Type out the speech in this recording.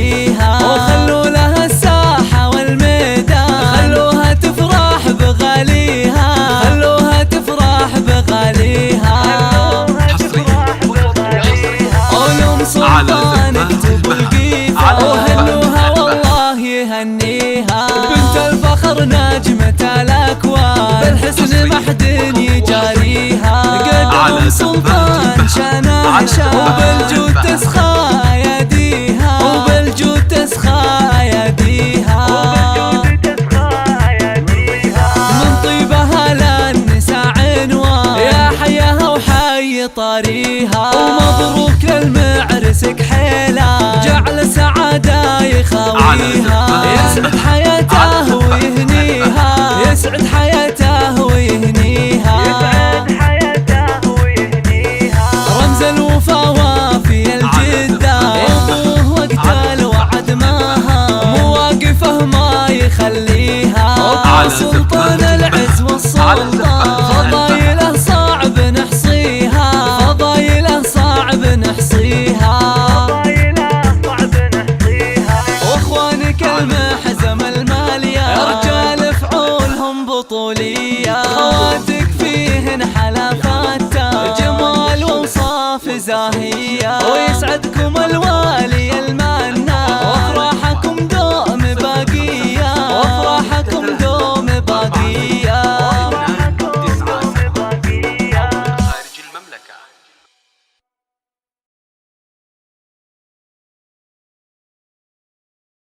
يهنيها، وخلوا لها الساحة والميدان، خلوها تفرح بغاليها، خلوها تفرح بغاليها. علوم سلطان اكتب القيفة، وهنوها والله يهنيها، بنت الفخر نجمة الأكوان، بالحسن ما حد يجاريها، قدم سلطان شانها شان، وبالجود تسخى أياديها، وبالجود تسخى أياديها، من طيبها للنساء عنوان، يا حياها وحي طاريها، ومبروك للمعرس كحيلة، جعل السعادة يخاويها، يسعد حياته ويهنيها، يسعد حياته ويهنيها، رمز الوفا وافي الجدة، أبوه وقت الوعد ماها، مواقفه ما يخليها، أبو سلطان العز والسلطان، فضايله صعب نحصيها، فضايله صعب نحصيها، واخوانك المحزم المالية، رجال فعولهم بطولية، خواتك فيهن حلافات، جمال وانصاف زاهية، ويسعدكم الوطن